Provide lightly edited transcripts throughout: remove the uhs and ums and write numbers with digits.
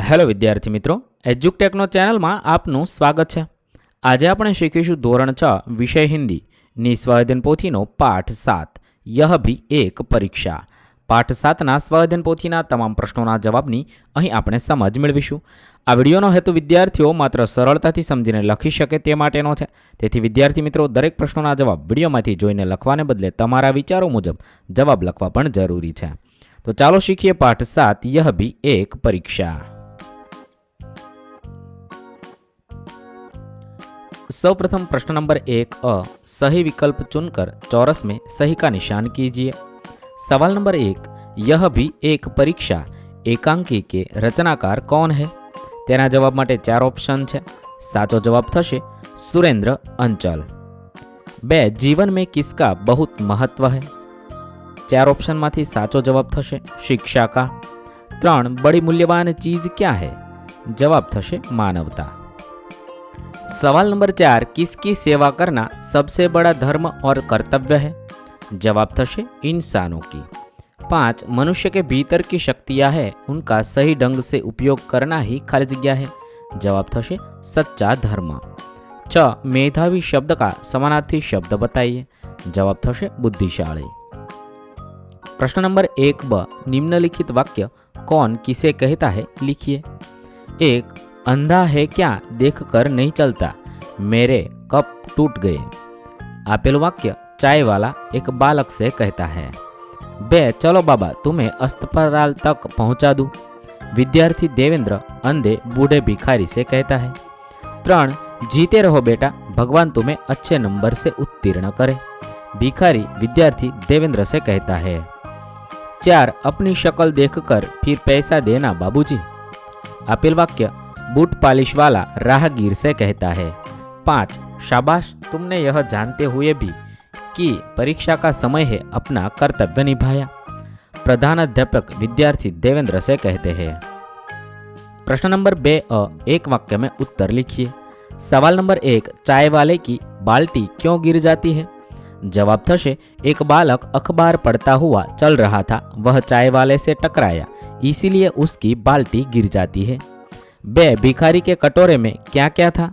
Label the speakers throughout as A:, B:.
A: Hello વિદ્યાર્થી મિત્રો, એજ્યુકટેકનો ચેનલમાં આપનું સ્વાગત છે। આજે આપણે શીખીશું ધોરણ 6 વિષય હિન્દીની સ્વાધ્યાયન પોથીનો પાઠ 7 યહ ભી એક પરીક્ષા। પાઠ 7ના સ્વાધ્યાયન પોથીના તમામ પ્રશ્નોના જવાબની અહીં આપણે સમજ મેળવીશું। આ વિડીયોનો હેતુ વિદ્યાર્થીઓ માત્ર સરળતાથી સમજીને લખી શકે તે માટેનો છે। તેથી વિદ્યાર્થી મિત્રો, દરેક પ્રશ્નોના જવાબ વિડીયોમાંથી જોઈને લખવાને બદલે તમારા વિચારો મુજબ જવાબ લખવા પણ જરૂરી છે। તો ચાલો શીખીએ પાઠ 7 યહ ભી એક પરીક્ષા। सर्वप्रथम प्रश्न नंबर 1 अ, सही विकल्प चुनकर चौरस में सही का निशान कीजिए। सवाल नंबर 1, यह भी एक परीक्षा एकांकी के रचनाकार कौन है? तेना जवाब माटे 4 ऑप्शन है। साचो जवाब थशे सुरेंद्र अंचल। 2, जीवन में किसका बहुत महत्व है? 4 ऑप्शन मांथी साचो जवाब थशे शिक्षा का। 3, बड़ी मूल्यवान चीज क्या है? जवाब थशे मानवता। सवाल नंबर 4, किसकी सेवा करना सबसे बड़ा धर्म और कर्तव्य है? जवाब थशे इंसानों की। 5, मनुष्य के भीतर की शक्तियां है, उनका सही ढंग से उपयोग करना ही खाली जगह है। जवाब थशे सच्चा धर्म। 6, मेधावी शब्द का समानार्थी शब्द बताइए। जवाब थशे बुद्धिशाली। प्रश्न नंबर 1 ब, निम्नलिखित वाक्य कौन किसे कहता है लिखिए। 1, अंधा है क्या देखकर नहीं चलता, मेरे कप टूट गए। आपेल वाक्य चाय वाला एक बालक से कहता है। 2, चलो बाबा तुम्हें अस्पताल तक पहुंचा दूं, विद्यार्थी देवेंद्र अंधे बूढ़े भिखारी से कहता है। 3, जीते रहो बेटा, भगवान तुम्हें अच्छे नंबर से उत्तीर्ण करे, भिखारी विद्यार्थी देवेंद्र से कहता है। 4, अपनी शक्ल देखकर फिर पैसा देना बाबूजी। आपेल वाक्य बूट पालिश वाला राहगीर से कहता है। 5, शाबाश तुमने यह जानते हुए भी कि परीक्षा का समय है अपना कर्तव्य निभाया, प्रधान अध्यापक विद्यार्थी देवेंद्र से कहते हैं। प्रश्न नंबर 2 अ, एक वाक्य में उत्तर लिखिए। सवाल नंबर 1, चाय वाले की बाल्टी क्यों गिर जाती है? जवाब थशे एक बालक अखबार पढ़ता हुआ चल रहा था, वह चाय वाले से टकराया, इसीलिए उसकी बाल्टी गिर जाती है। 2, भिखारी के कटोरे में क्या क्या था?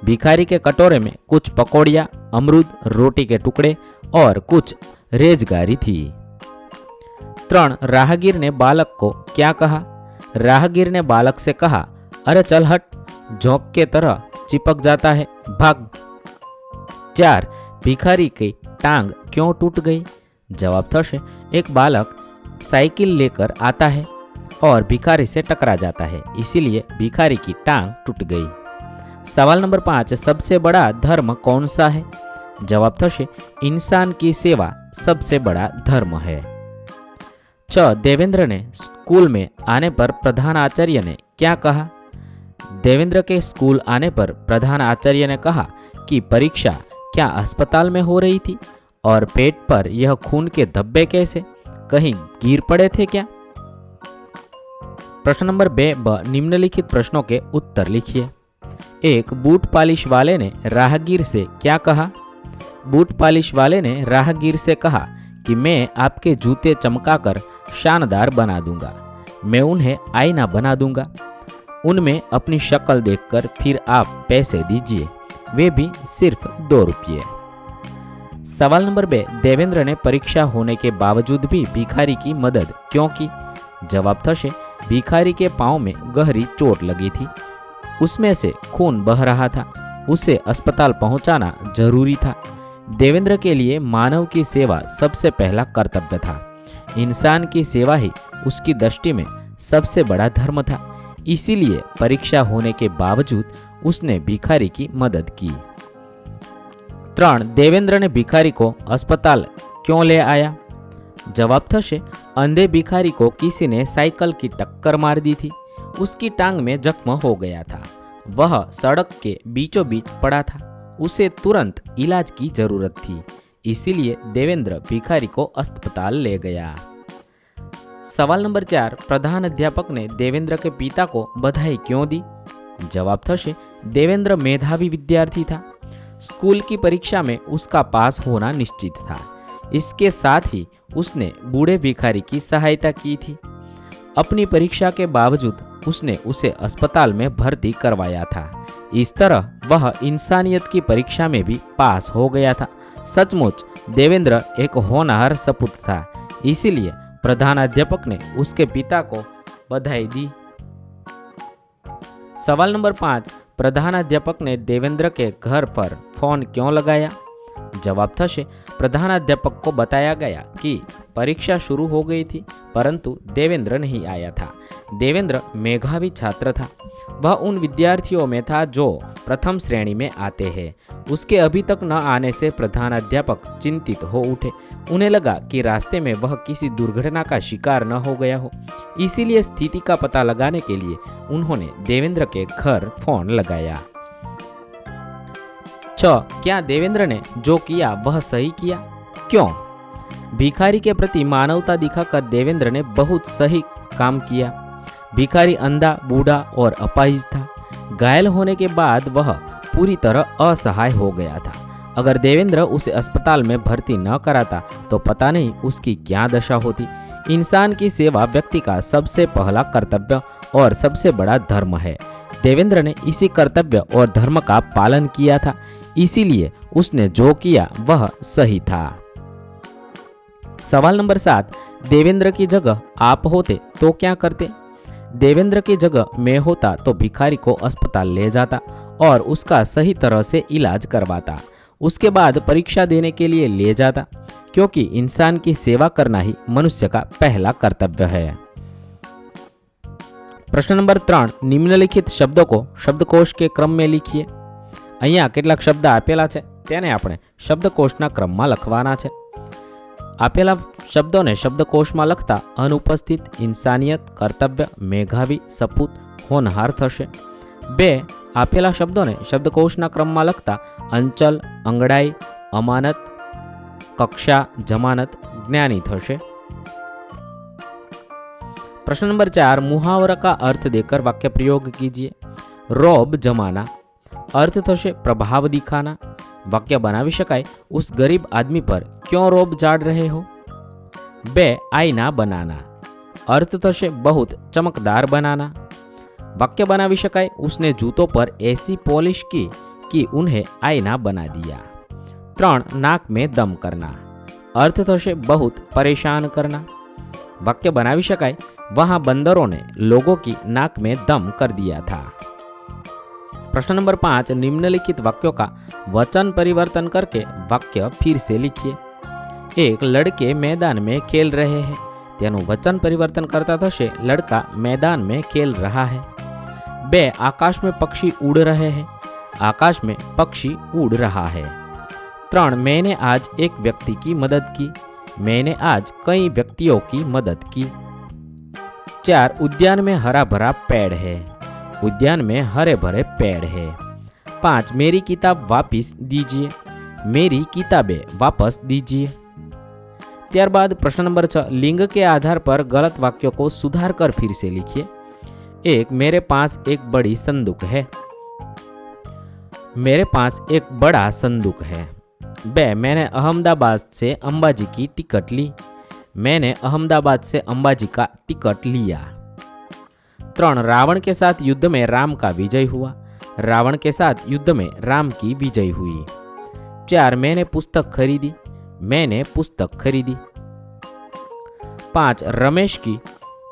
A: भिखारी के कटोरे में कुछ पकौड़ियाँ, अमरूद, रोटी के टुकड़े और कुछ रेजगारी थी। 3, राहगीर ने बालक को क्या कहा? राहगीर ने बालक से कहा, अरे चल हट, झोंक के तरह चिपक जाता है, भाग। 4, भिखारी की टांग क्यों टूट गई? जवाब थशे एक बालक साइकिल लेकर आता है और भिखारी से टकरा जाता है, इसीलिए भिखारी की टांग टूट गई। सवाल नंबर 5, सबसे बड़ा धर्म कौन सा है? जवाब थशे इंसान की सेवा सबसे बड़ा धर्म है। 6, देवेंद्र ने स्कूल में आने पर प्रधान आचार्य ने क्या कहा? देवेंद्र के स्कूल आने पर प्रधान आचार्य ने कहा कि परीक्षा क्या अस्पताल में हो रही थी और पेट पर यह खून के धब्बे कैसे, कहीं गिर पड़े थे क्या? प्रश्न नंबर 2 ब, निम्नलिखित प्रश्नों के उत्तर लिखिए। 1, बूट पालिश वाले ने राहगीर से क्या कहा? बूट पालिश वाले ने राहगीर से कहा कि मैं आपके जूते चमकाकर शानदार बना दूंगा, मैं उन्हें आईना बना दूंगा, उनमें अपनी शक्ल देखकर फिर आप पैसे दीजिए, वे भी सिर्फ 2 रुपये। सवाल नंबर 2, देवेंद्र ने परीक्षा होने के बावजूद भी भिखारी की मदद क्यों की? जवाब थशे भिखारी के पांव में गहरी चोट लगी थी, उसमें से खून बह रहा था, उसे अस्पताल पहुंचाना जरूरी था। देवेंद्र के लिए मानव की सेवा सबसे पहला कर्तव्य था, इंसान की सेवा ही उसकी दृष्टि में सबसे बड़ा धर्म था, इसीलिए परीक्षा होने के बावजूद उसने भिखारी की मदद की। 3, देवेंद्र ने भिखारी को अस्पताल क्यों ले आया? जवाब थशे अंधे भिखारी को किसी ने साइकिल की टक्कर मार दी थी, उसकी टांग में जख्म हो गया था, वह सड़क के बीचों बीच पड़ा था, उसे तुरंत इलाज की जरूरत थी, इसीलिए देवेंद्र भिखारी को अस्पताल ले गया। सवाल नंबर 4, प्रधान अध्यापक ने देवेंद्र के पिता को बधाई क्यों दी? जवाब थशे देवेंद्र मेधावी विद्यार्थी था, स्कूल की परीक्षा में उसका पास होना निश्चित था, इसके साथ ही उसने बूढ़े भिखारी की सहायता की थी। अपनी परीक्षा के बावजूद उसने उसे अस्पताल में भर्ती करवाया था। इस तरह वह इंसानियत की परीक्षा में भी पास हो गया था। सचमुच देवेंद्र एक होनहार सपूत था, इसीलिए प्रधानाध्यापक ने उसके पिता को बधाई दी। सवाल नंबर 5, प्रधानाध्यापक ने देवेंद्र के घर पर फोन क्यों लगाया? जवाब थशे, प्रधानाध्यापक को बताया गया कि परीक्षा शुरू हो गई थी, परंतु देवेंद्र नहीं आया था। देवेंद्र मेधावी छात्र था। वह उन विद्यार्थियों में था जो प्रथम श्रेणी में आते हैं। उसके अभी तक न आने से प्रधानाध्यापक चिंतित हो उठे। उन्हें लगा कि रास्ते में वह किसी दुर्घटना का शिकार न हो गया हो। इसीलिए स्थिति का पता लगाने के लिए उन्होंने देवेंद्र के घर फोन लगाया। 6, क्या देवेंद्र ने जो किया वह सही किया? क्यों? भिखारी के प्रति मानवता दिखाकर देवेंद्र ने बहुत सही काम किया। भिखारी अंधा, बूढ़ा और अपाहिज था। घायल होने के बाद वह पूरी तरह असहाय हो गया था। अगर देवेंद्र उसे अस्पताल में भर्ती न कराता तो पता नहीं उसकी क्या दशा होती। इंसान की सेवा व्यक्ति का सबसे पहला कर्तव्य और सबसे बड़ा धर्म है। देवेंद्र ने इसी कर्तव्य और धर्म का पालन किया था, इसीलिए उसने जो किया वह सही था। सवाल नंबर 7, देवेंद्र की जगह आप होते तो क्या करते? देवेंद्र की जगह मैं होता तो भिखारी को अस्पताल ले जाता और उसका सही तरह से इलाज करवाता। उसके बाद परीक्षा देने के लिए ले जाता, क्योंकि इंसान की सेवा करना ही मनुष्य का पहला कर्तव्य है। प्रश्न नंबर 3, निम्नलिखित शब्दों को शब्दकोश के क्रम में लिखिए। અહીંયા કેટલાક શબ્દ આપેલા છે, તેને આપણે શબ્દકોશના ક્રમમાં લખવાના છે। આપેલા શબ્દોને શબ્દકોશમાં લખતા અનુપસ્થિત, ઇન્સાનિયત, કર્તવ્ય, મેઘાવી, સપૂત, હોનહાર થશે। 2, આપેલા શબ્દોને શબ્દકોશના ક્રમમાં લખતા અંચલ, અંગડાઈ, અમાનત, કક્ષા, જમાનત, જ્ઞાની થશે। प्रश्न नंबर 4, मुहावरा का अर्थ देकर वाक्य प्रयोग कीजिए। रौब जमाना, अर्थ थशे प्रभाव दिखाना। वाक्य बनावी शकाय, उस गरीब आदमी पर क्यों रौब झाड़ रहे हो। 2, आईना बनाना, अर्थ थशे बहुत चमकदार बनाना। वाक्य बनावी शकाय, उसने जूतों पर ऐसी पॉलिश की कि उन्हें आईना बना दिया। 3, नाक में दम करना, अर्थ थशे बहुत परेशान करना। वाक्य बनावी शकाय, वहां बंदरों ने लोगों की नाक में दम कर दिया था। प्रश्न नंबर 5, निम्नलिखित वाक्यों का वचन परिवर्तन करके वाक्य फिर से लिखिए। 1, लड़के मैदान में खेल रहे हैं, तेनु वचन परिवर्तन करता थशे लड़का मैदान में खेल रहा है। 2, आकाश में पक्षी उड़ रहे हैं, आकाश में पक्षी उड़ रहा है। 3, मैंने आज एक व्यक्ति की मदद की, मैंने आज कई व्यक्तियों की मदद की। 4, उद्यान में हरा भरा पेड़ है, उद्यान में हरे भरे पेड़ है। 5, मेरी किताब वापस दीजिए, मेरी किताबें वापस दीजिए। त्यारबाद प्रश्न नंबर 6, लिंग के आधार पर गलत वाक्यों को सुधार कर फिर से लिखिए। 1, मेरे पास एक बड़ी संदूक है, मेरे पास एक बड़ा संदूक है। 2, मैंने अहमदाबाद से अंबाजी की टिकट ली, मैंने अहमदाबाद से अंबाजी का टिकट लिया। 3, रावण के साथ युद्ध में राम का विजय हुआ, रावण के साथ युद्ध में राम की विजय हुई। 4, मैंने पुस्तक खरीदी, मैंने पुस्तक खरीदी। 5, रमेश की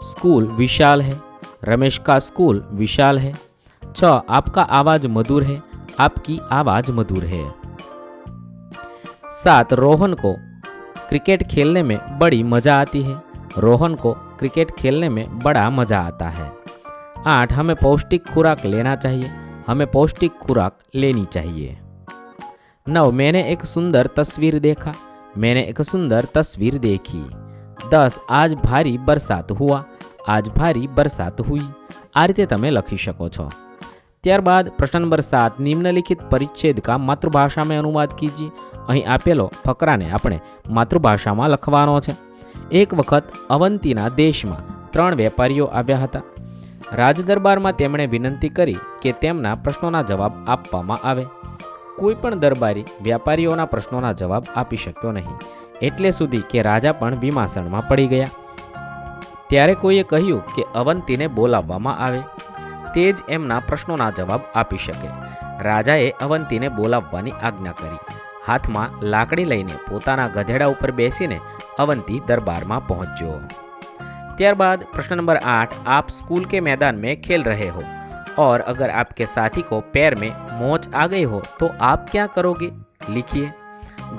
A: स्कूल विशाल है, रमेश का स्कूल विशाल है। 6, आपका आवाज मधुर है, आपकी आवाज मधुर है। 7, रोहन को क्रिकेट खेलने में बड़ी मजा आती है, रोहन को क्रिकेट खेलने में बड़ा मजा आता है। 8, हमें पौष्टिक खुराक लेना चाहिए, हमें पौष्टिक खुराक लेनी चाहिए। 9, मैंने एक सुंदर तस्वीर देखा, मैंने एक सुंदर तस्वीर देखी। 10, आज भारी बरसात हुआ, आज भारी बरसात हुई। आ रीते तमे लखी शको छो। त्यारबाद प्रश्न नंबर 7, निम्नलिखित परिच्छेद का मातृभाषा में अनुवाद कीजिए। અહીં આપેલો ફકરાને આપણે માતૃભાષામાં લખવાનો છે। એક વખત અવંતીના દેશમાં 3 વેપારીઓ આવ્યા હતા। રાજદરબારમાં તેમણે વિનંતી કરી કે તેમના પ્રશ્નોના જવાબ આપવામાં આવે। કોઈ પણ દરબારી વ્યાપારીઓના પ્રશ્નોના જવાબ આપી શક્યો નહીં, એટલે સુધી કે રાજા પણ વિમાસણમાં પડી ગયા। ત્યારે કોઈએ કહ્યું કે અવંતીને બોલાવવામાં આવે, તે જ એમના પ્રશ્નોના જવાબ આપી શકે. રાજાએ અવંતીને બોલાવવાની આજ્ઞા કરી. હાથમાં લાકડી લઈને પોતાના ગધેડા ઉપર બેસીને અવંતી દરબારમાં પહોંચ્યો. ત્યારબાદ प्रश्न नंबर 8, आप स्कूल के मैदान में खेल रहे हो और अगर आपके साथी को पैर में मोच आ गई हो तो आप क्या करोगे? लिखिए.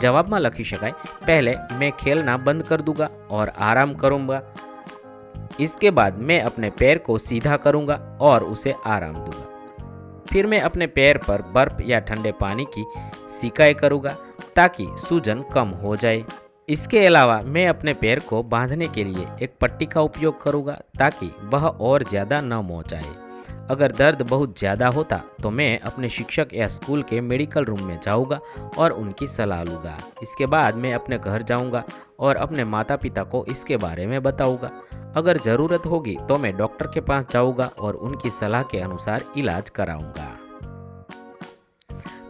A: जवाब में लखी शकाय, पहले मैं खेलना बंद कर दूंगा और आराम करूंगा. इसके बाद मैं अपने पैर को सीधा करूंगा और उसे आराम दूंगा. फिर मैं अपने पैर पर बर्फ या ठंडे पानी की सिकाई करूंगा ताकि सूजन कम हो जाए. इसके अलावा मैं अपने पैर को बांधने के लिए एक पट्टी का उपयोग करूंगा ताकि वह और ज़्यादा न मोचाए. अगर दर्द बहुत ज़्यादा होता तो मैं अपने शिक्षक या स्कूल के मेडिकल रूम में जाऊंगा और उनकी सलाह लूँगा. इसके बाद मैं अपने घर जाऊंगा और अपने माता पिता को इसके बारे में बताऊंगा. अगर ज़रूरत होगी तो मैं डॉक्टर के पास जाऊंगा और उनकी सलाह के अनुसार इलाज कराऊंगा.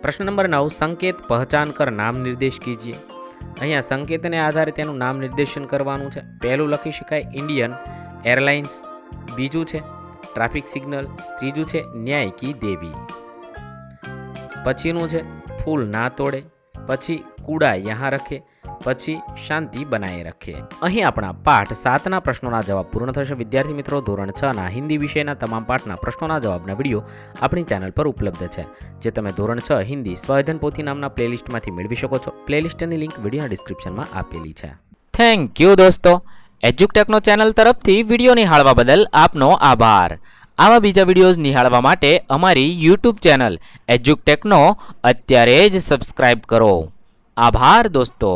A: प्रश्न नंबर 9, संकेत पहचान कर नाम निर्देश कीजिए. અહીંયા સંકેતને આધારે તેનું નામ નિર્દેશન કરવાનું છે. પહેલું લખી શકાય ઇન્ડિયન એરલાઇન્સ, બીજું છે ટ્રાફિક સિગ્નલ, ત્રીજું છે ન્યાય કી દેવી, પછીનું છે ફૂલ ના તોડે, પછી કૂડા યહાં રખે, પછી શાંતિ બનાએ રખે. અહીં આપણા પાઠ 7ના પ્રશ્નોના જવાબ પૂર્ણ થશે. વિદ્યાર્થી મિત્રો, ધોરણ 6ના હિન્દી વિષયના તમામ પાઠના પ્રશ્નોના જવાબના વિડીયો આપણી ચેનલ પર ઉપલબ્ધ છે, જે તમે ધોરણ 6 હિન્દી સ્વઅધ્યયન પોથી નામના પ્લેલિસ્ટમાંથી મેળવી શકો છો. પ્લેલિસ્ટની લિંક વિડીયોના ડિસ્ક્રિપ્શનમાં આપેલી છે. થેન્ક યુ દોસ્તો. એજ્યુકટેકનો ચેનલ તરફથી વિડીયો નિહાળવા બદલ આપનો આભાર. આવા બીજા વિડીયોઝ નિહાળવા માટે અમારી યુટ્યુબ ચેનલ એજ્યુકટેકનો અત્યારે જ સબસ્ક્રાઇબ કરો. આભાર દોસ્તો.